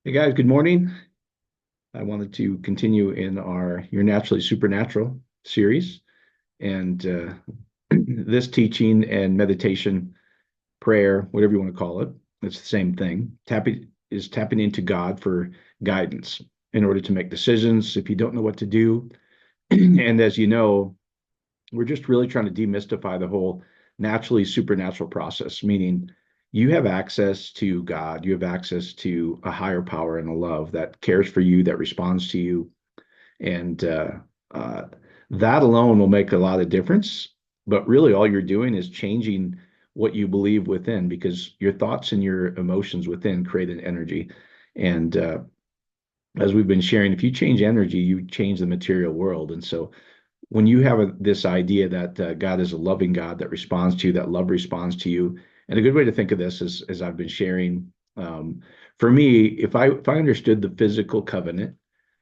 Hey guys, good morning. I wanted to continue in our You're Naturally Supernatural series. And this teaching and meditation, prayer, whatever you want to call it, it's the same thing. Tapping into God for guidance in order to make decisions if you don't know what to do. And as you know, we're just really trying to demystify the whole naturally supernatural process, meaning you have access to God, you have access to a higher power and a love that cares for you, that responds to you. And uh, that alone will make a lot of difference. But really, all you're doing is changing what you believe within because your thoughts and your emotions within create an energy. And as we've been sharing, if you change energy, you change the material world. And so when you have this idea that God is a loving God that responds to you, that love responds to you, and a good way to think of this is, as I've been sharing, for me, if I understood the physical covenant,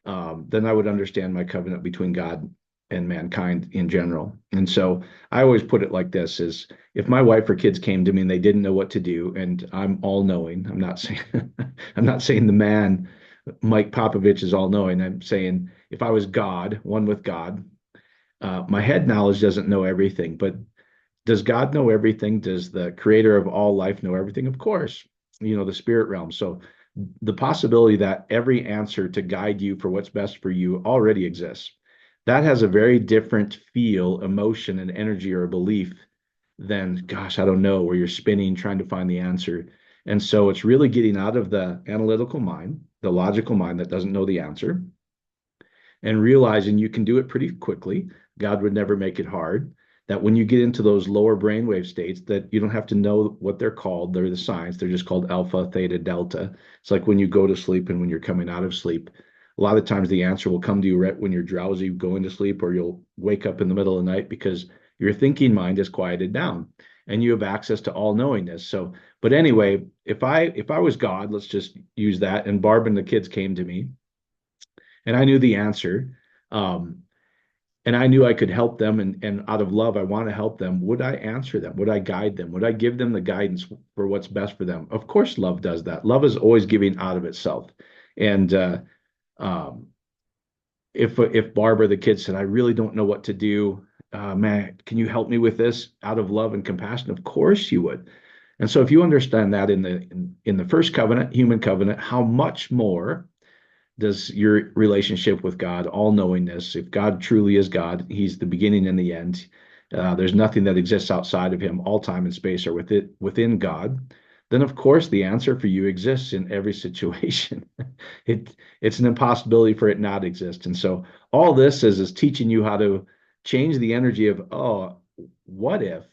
then I would understand my covenant between God and mankind in general. And so I always put it like this: is if my wife or kids came to me and they didn't know what to do, and I'm all knowing, I'm not saying I'm not saying the man Mike Popovich is all knowing. I'm saying if I was God, one with God, my head knowledge doesn't know everything, but does God know everything? Does the creator of all life know everything? Of course, the spirit realm. So the possibility that every answer to guide you for what's best for you already exists. That has a very different feel, emotion, and energy or belief than, gosh, I don't know, where you're spinning trying to find the answer. And so it's really getting out of the analytical mind, the logical mind that doesn't know the answer, and realizing you can do it pretty quickly. God would never make it hard. That when you get into those lower brainwave states, that you don't have to know what they're called. They're the science. They're just called alpha, theta, delta. It's like when you go to sleep and when you're coming out of sleep. A lot of times the answer will come to you right when you're drowsy going to sleep, or you'll wake up in the middle of the night because your thinking mind is quieted down and you have access to all knowingness. So, but anyway, if I was God, let's just use that, and Barb and the kids came to me and I knew the answer. Um, and I knew I could help them, and out of love, I want to help them. Would I answer them? Would I guide them? Would I give them the guidance for what's best for them? Of course, love does that. Love is always giving out of itself. And um, if Barb or the kids said, "I really don't know what to do, man, can you help me with this?" Out of love and compassion, of course you would. And so, if you understand that in the first covenant, human covenant, how much more does your relationship with God, all knowingness, if God truly is God, He's the beginning and the end. There's nothing that exists outside of Him. All time and space are within God. Then, of course, the answer for you exists in every situation. It's an impossibility for it not exist. And so, all this is teaching you how to change the energy of, oh, what if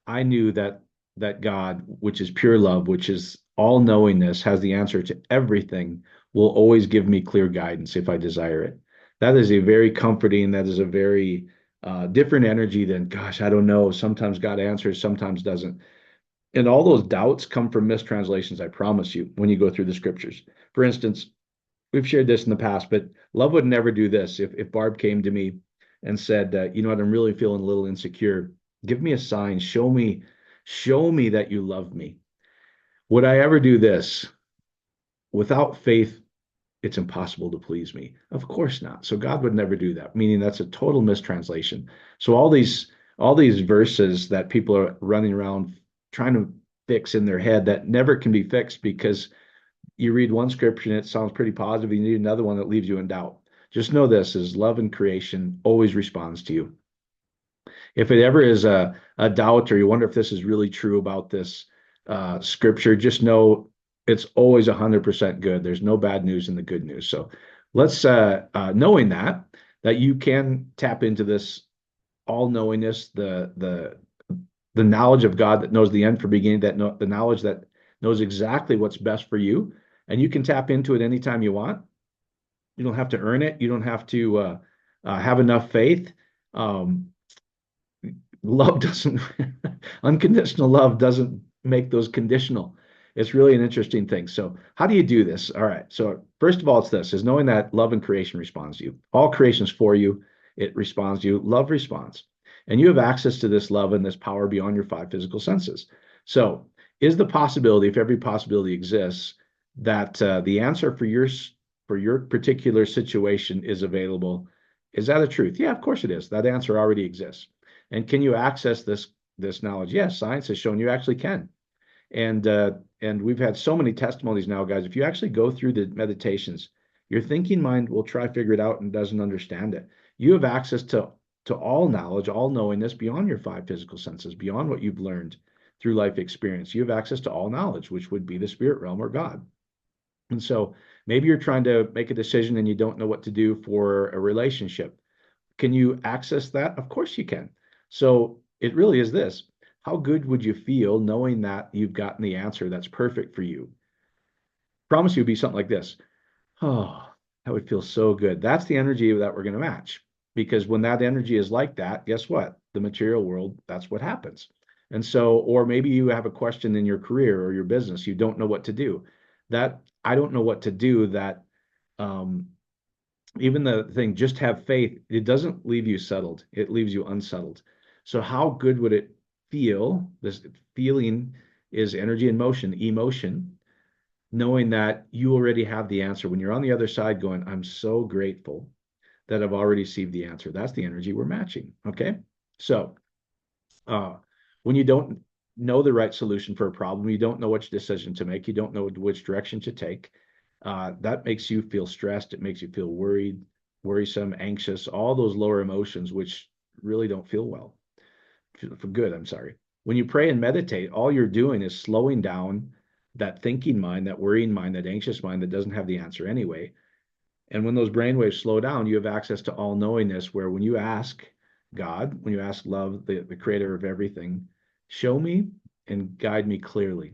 I knew that God, which is pure love, which is all knowingness, has the answer to everything, will always give me clear guidance if I desire it. That is a very comforting, that is a very different energy than, gosh, I don't know. Sometimes God answers, sometimes doesn't. And all those doubts come from mistranslations, I promise you, when you go through the scriptures. For instance, we've shared this in the past, but love would never do this. If Barb came to me and said, you know what, I'm really feeling a little insecure. Give me a sign. Show me that you love me. Would I ever do this? Without faith, it's impossible to please me. Of course not. So God would never do that, meaning that's a total mistranslation. So all these verses that people are running around trying to fix in their head that never can be fixed because you read one scripture and it sounds pretty positive. You need another one that leaves you in doubt. Just know this is love and creation always responds to you. If it ever is a doubt or you wonder if this is really true about this scripture, just know it's always 100% good. There's no bad news in the good news. So let's knowing that you can tap into this all knowingness, the knowledge of God that knows the end from beginning, the knowledge that knows exactly what's best for you, and you can tap into it anytime you want. You don't have to earn it. You don't have to have enough faith. Um, love doesn't unconditional love doesn't make those conditional. It's really an interesting thing. So how do you do this? All right, so first of all, it's this: is knowing that love and creation responds to you. All creation's for you. It responds to you. Love responds, and you have access to this love and this power beyond your five physical senses. So is the possibility, if every possibility exists, that the answer for your particular situation is available. Is that a truth? Yeah, of course it is. That answer already exists. And can you access this knowledge? Yes, science has shown you actually can. And we've had so many testimonies now, guys. If you actually go through the meditations, your thinking mind will try to figure it out and doesn't understand it. You have access to all knowledge, all knowingness beyond your five physical senses, beyond what you've learned through life experience. You have access to all knowledge, which would be the spirit realm or God. And so maybe you're trying to make a decision and you don't know what to do for a relationship. Can you access that? Of course you can. So it really is this. How good would you feel knowing that you've gotten the answer that's perfect for you? Promise you would be something like this. Oh, that would feel so good. That's the energy that we're going to match. Because when that energy is like that, guess what? The material world, that's what happens. And so, or maybe you have a question in your career or your business, you don't know what to do. That I don't know what to do, that um, even the thing, just have faith, it doesn't leave you settled, it leaves you unsettled. So, how good would it feel? This feeling is energy and motion, emotion, knowing that you already have the answer. When you're on the other side going, I'm so grateful that I've already received the answer. That's the energy we're matching. Okay. So, uh, when you don't know the right solution for a problem, you don't know which decision to make, you don't know which direction to take, that makes you feel stressed. It makes you feel worried, worrisome, anxious, all those lower emotions, which really don't feel well, for good. I'm sorry. When you pray and meditate, all you're doing is slowing down that thinking mind, that worrying mind, that anxious mind that doesn't have the answer anyway. And when those brainwaves slow down, you have access to all knowingness, where when you ask God, when you ask love, the creator of everything, show me and guide me clearly.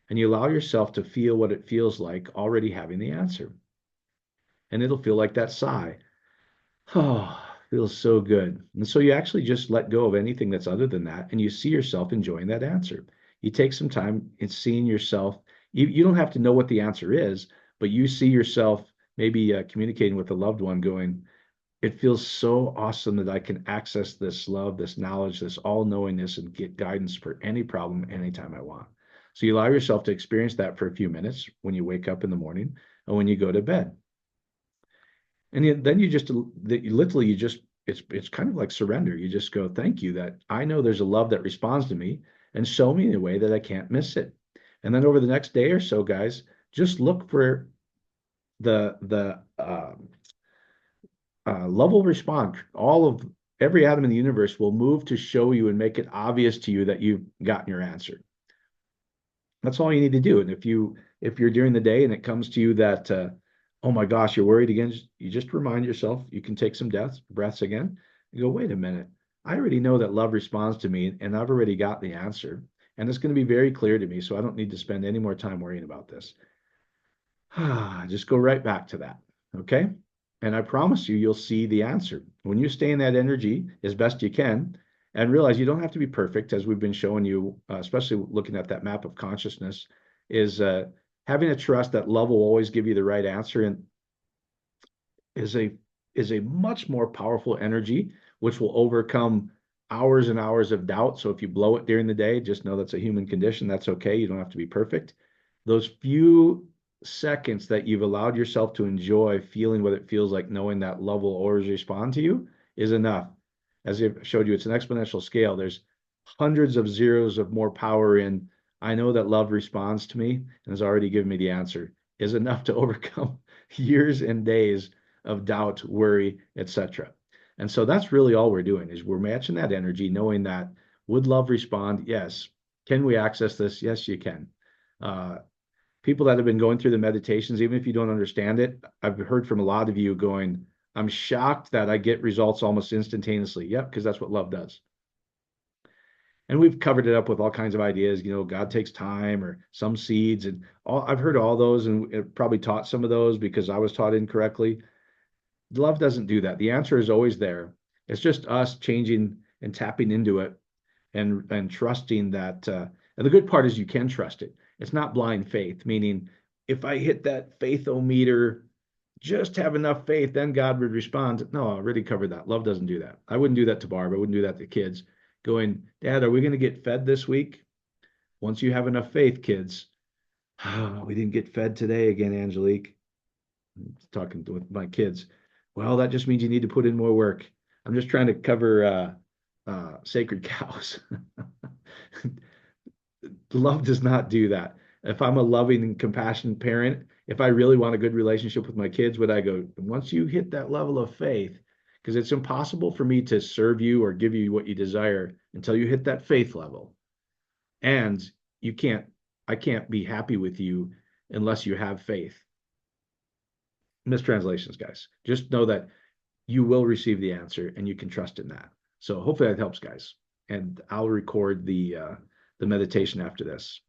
And you allow yourself to feel what it feels like already having the answer. And it'll feel like that sigh. Oh, feels so good. And so you actually just let go of anything that's other than that, and you see yourself enjoying that answer. You take some time in seeing yourself. You don't have to know what the answer is, but you see yourself maybe communicating with a loved one, going, it feels so awesome that I can access this love, this knowledge, this all knowingness, and get guidance for any problem anytime I want. So you allow yourself to experience that for a few minutes when you wake up in the morning and when you go to bed. And then you just literally you just it's kind of like surrender. You just go, thank you that I know there's a love that responds to me and show me in a way that I can't miss it. And then over the next day or so, guys, just look for the love will respond. All of every atom in the universe will move to show you and make it obvious to you that you've gotten your answer. That's all you need to do. And if you're during the day and it comes to you that oh my gosh, you're worried again, you just remind yourself. You can take some breaths again. You go, wait a minute. I already know that love responds to me, and I've already got the answer, and it's going to be very clear to me. So I don't need to spend any more time worrying about this. Just go right back to that. Okay. And I promise you, you'll see the answer. When you stay in that energy as best you can and realize you don't have to be perfect, as we've been showing you, especially looking at that map of consciousness, is having a trust that love will always give you the right answer, and is a much more powerful energy, which will overcome hours and hours of doubt. So if you blow it during the day, just know that's a human condition. That's okay. You don't have to be perfect. Those few seconds that you've allowed yourself to enjoy feeling what it feels like, knowing that love will always respond to you, is enough. As I showed you, it's an exponential scale. There's hundreds of zeros of more power in, I know that love responds to me and has already given me the answer, is enough to overcome years and days of doubt, worry, etc. And so that's really all we're doing, is we're matching that energy, knowing that would love respond? Yes. Can we access this? Yes, you can. Uh, People that have been going through the meditations, even if you don't understand it, I've heard from a lot of you going, I'm shocked that I get results almost instantaneously. Yep, because that's what love does. And we've covered it up with all kinds of ideas, God takes time, or some seeds, and all. I've heard all those, and probably taught some of those because I was taught incorrectly. Love doesn't do that. The answer is always there. It's just us changing and tapping into it, and trusting that. And the good part is you can trust it. It's not blind faith, meaning if I hit that faith-o-meter, just have enough faith, then God would respond. No, I already covered that. Love doesn't do that. I wouldn't do that to Barb. I wouldn't do that to kids. Going, Dad, are we going to get fed this week? Once you have enough faith, kids, Oh, we didn't get fed today again, Angelique. Talking with my kids. Well, that just means you need to put in more work. I'm just trying to cover sacred cows. Love does not do that. If I'm a loving and compassionate parent, if I really want a good relationship with my kids, would I go, once you hit that level of faith, because it's impossible for me to serve you or give you what you desire until you hit that faith level. And you can't, I can't be happy with you unless you have faith. Mistranslations, guys. Just know that you will receive the answer and you can trust in that. So hopefully that helps, guys. And I'll record the meditation after this.